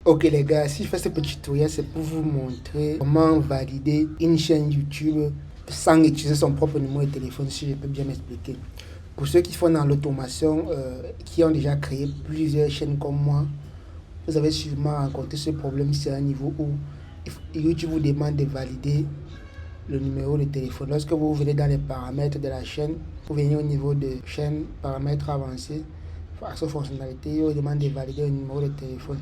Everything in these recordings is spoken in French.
Ok les gars, si je fais ce petit tutoriel, c'est pour vous montrer comment valider une chaîne YouTube sans utiliser son propre numéro de téléphone, si je peux bien m'expliquer. Pour ceux qui font dans l'automation, qui ont déjà créé plusieurs chaînes comme moi, vous avez sûrement rencontré ce problème. C'est un niveau où YouTube vous demande de valider le numéro de téléphone. Lorsque vous venez dans les paramètres de la chaîne, vous venez au niveau de chaîne, paramètres avancés, action fonctionnalité, il vous demande de valider le numéro de téléphone.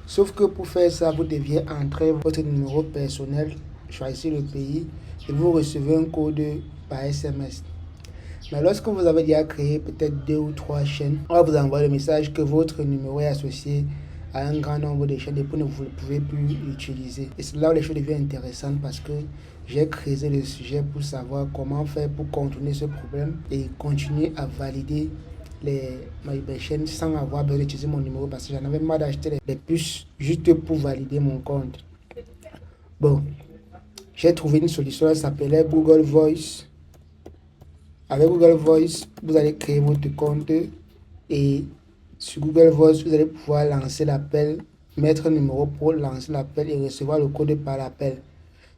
Sauf que pour faire ça, vous deviez entrer votre numéro personnel, choisir le pays et vous recevez un code par SMS. Mais lorsque vous avez déjà créé peut-être 2 ou 3 chaînes, on va vous envoyer le message que votre numéro est associé à un grand nombre de chaînes et vous ne pouvez plus l'utiliser. Et c'est là où les choses deviennent intéressantes parce que j'ai creusé le sujet pour savoir comment faire pour contourner ce problème et continuer à valider mes chaînes sans avoir besoin d'utiliser mon numéro parce que j'en avais marre d'acheter les puces juste pour valider mon compte. Bon, j'ai trouvé une solution, elle s'appelait Google Voice. Avec Google Voice, vous allez créer votre compte et sur Google Voice, vous allez pouvoir lancer l'appel, mettre un numéro pour lancer l'appel et recevoir le code par l'appel.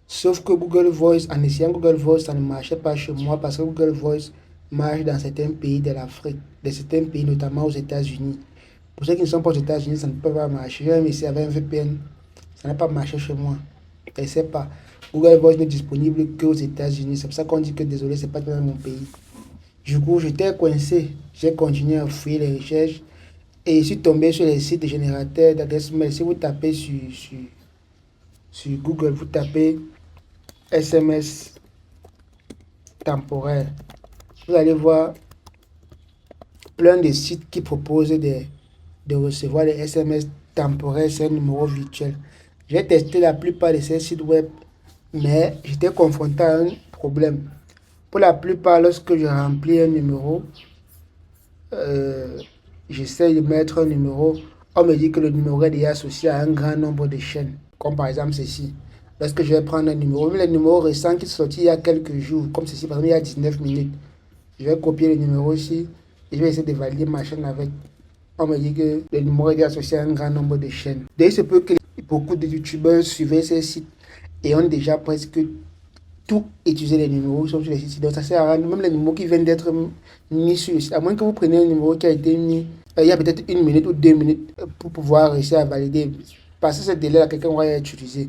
Sauf que Google Voice, en essayant Google Voice, ça ne marchait pas chez moi parce que Google Voice marche dans certains pays de l'Afrique, dans certains pays, notamment aux États-Unis. Pour ceux qui ne sont pas aux États-Unis, ça ne peut pas marcher. J'ai même essayé avec un VPN, ça n'a pas marché chez moi. Je ne sais pas. Google Voice n'est disponible qu'aux États-Unis. C'est pour ça qu'on dit que désolé, c'est pas dans mon pays. Du coup, j'étais coincé. J'ai continué à fouiller les recherches et je suis tombé sur les sites générateurs d'adresses mail. Si vous tapez sur Google, vous tapez SMS temporaire, vous allez voir plein de sites qui proposent de recevoir les SMS temporaires sur un numéro virtuel. J'ai testé la plupart de ces sites web, mais j'étais confronté à un problème. Pour la plupart, lorsque je remplis un numéro, j'essaie de mettre un numéro, on me dit que le numéro est déjà associé à un grand nombre de chaînes, comme par exemple ceci. Lorsque je vais prendre un numéro, même les numéros récents qui sont sortis il y a quelques jours, comme ceci, par exemple il y a 19 minutes, je vais copier le numéro ici et je vais essayer de valider ma chaîne avec. On me dit que le numéro est associé à un grand nombre de chaînes. D'ailleurs, il se peut que beaucoup de youtubeurs suivaient ces sites et ont déjà presque tout utiliser les numéros qui sont sur les sites. Donc ça sert à rien, même les numéros qui viennent d'être mis sur le site, à moins que vous preniez un numéro qui a été mis il y a peut-être 1 minute ou 2 minutes pour pouvoir réussir à valider. Passer ce délai-là, quelqu'un va utiliser.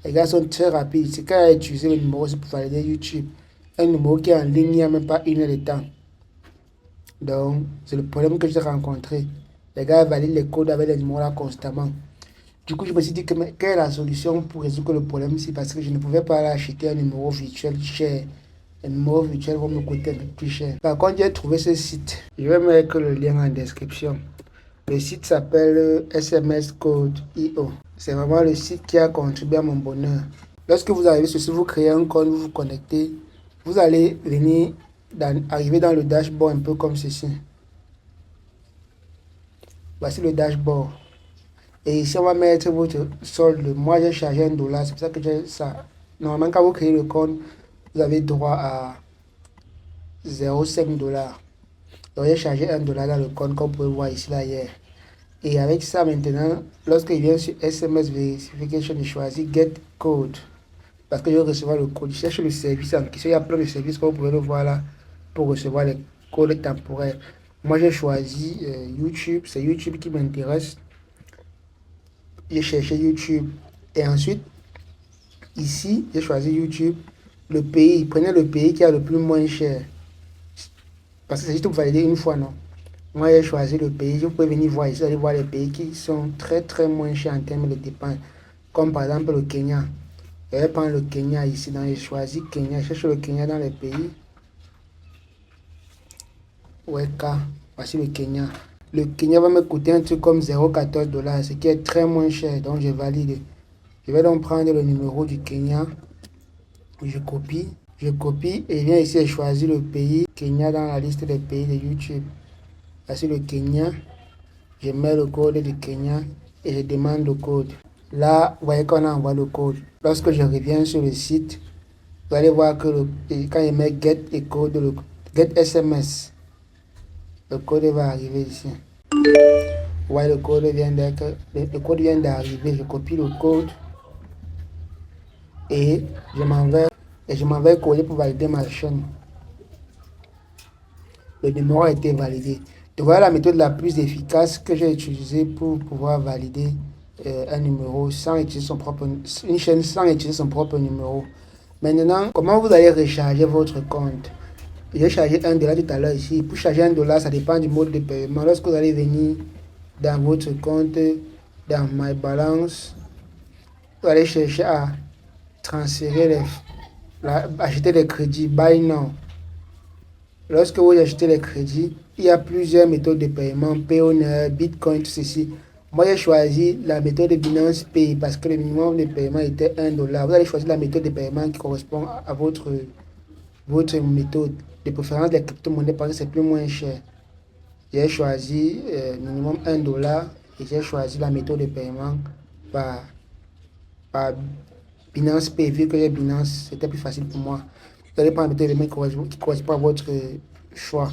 Les gars sont très rapides. C'est quand il a utilisé le numéro, c'est pour valider YouTube. Un numéro qui est en ligne, il n'y a même pas 1 heure de temps. Donc, c'est le problème que j'ai rencontré. Les gars valident les codes avec les numéros là constamment. Du coup, je me suis dit que quelle est la solution pour résoudre le problème ici parce que je ne pouvais pas acheter un numéro virtuel cher. Les numéros virtuels vont me coûter un peu plus cher. Par contre, j'ai trouvé ce site. Je vais mettre le lien en description. Le site s'appelle SMS Code.io. C'est vraiment le site qui a contribué à mon bonheur. Lorsque vous arrivez sur ce site, vous créez un compte, vous vous connectez. Vous allez venir arriver dans le dashboard un peu comme ceci. Voici le dashboard. Et ici, on va mettre votre solde. Moi, j'ai chargé $1. C'est pour ça que j'ai ça. Normalement, quand vous créez le compte, vous avez droit à 0,5 $. Donc, j'ai chargé $1 dans le compte, comme vous pouvez voir ici, là, hier. Et avec ça, maintenant, lorsqu'il vient sur SMS Verification, je choisis Get Code. Parce que je vais recevoir le code. Je cherche le service en question. Il y a plein de services, comme vous pouvez le voir là, pour recevoir les codes temporaires. Moi, j'ai choisi YouTube. C'est YouTube qui m'intéresse. J'ai cherché YouTube et ensuite ici j'ai choisi YouTube. Le pays, prenez le pays qui a le plus moins cher parce que c'est juste pour valider une fois, non? Moi j'ai choisi le pays. Vous pouvez venir voir ici, allez voir les pays qui sont très moins chers en termes de dépenses, comme par exemple le Kenya. Je vais prendre le Kenya ici, donc j'ai choisi Kenya. Je cherche le Kenya dans les pays. Voici le Kenya. Le Kenya va me coûter un truc comme 0,14 $, ce qui est très moins cher, donc je valide. Je vais donc prendre le numéro du Kenya, je copie et je viens ici et choisir le pays Kenya dans la liste des pays de YouTube. Voici le Kenya, je mets le code du Kenya et je demande le code. Là, vous voyez qu'on envoie le code. Lorsque je reviens sur le site, vous allez voir que quand je mets Get et code, le Get SMS, le code va arriver ici. Ouais, le code vient d'être, le code vient d'arriver. Je copie le code et je m'en vais coller pour valider ma chaîne. Le numéro a été validé. Donc voilà la méthode la plus efficace que j'ai utilisée pour pouvoir valider un numéro sans utiliser une chaîne sans utiliser son propre numéro. Maintenant, comment vous allez recharger votre compte? J'ai chargé $1 tout à l'heure ici. Pour charger $1, ça dépend du mode de paiement. Lorsque vous allez venir dans votre compte, dans My Balance, vous allez chercher à transférer acheter les crédits, Buy Now. Lorsque vous achetez les crédits, il y a plusieurs méthodes de paiement, Payoneer, Bitcoin, tout ceci. Moi, j'ai choisi la méthode de Binance Pay parce que le minimum de paiement était $1. Vous allez choisir la méthode de paiement qui correspond à votre méthode. De préférence, les crypto-monnaies parce que c'est plus moins cher. J'ai choisi minimum $1 et j'ai choisi la méthode de paiement par Binance Pay. Vu que j'ai Binance, c'était plus facile pour moi. Vous allez prendre la méthode de paiement qui correspond à votre choix.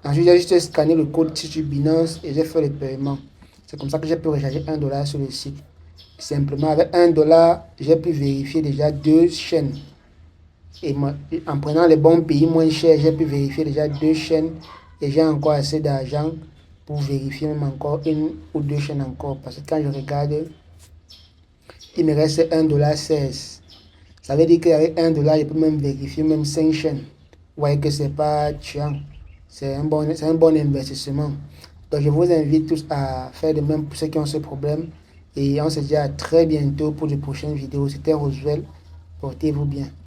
Ensuite, j'ai juste scanné le code sur Binance et j'ai fait le paiement. C'est comme ça que j'ai pu recharger $1 sur le site. Simplement, avec $1, j'ai pu vérifier déjà 2 chaînes. Et en prenant les bons pays moins chers, j'ai pu vérifier déjà 2 chaînes. Et j'ai encore assez d'argent pour vérifier même encore 1 ou 2 chaînes encore. Parce que quand je regarde, il me reste $1,16. Ça veut dire qu'avec $1, je peux même vérifier même 5 chaînes. Vous voyez que c'est pas chiant. C'est un bon investissement. Donc je vous invite tous à faire de même pour ceux qui ont ce problème. Et on se dit à très bientôt pour de prochaines vidéos. C'était Roswell. Portez-vous bien.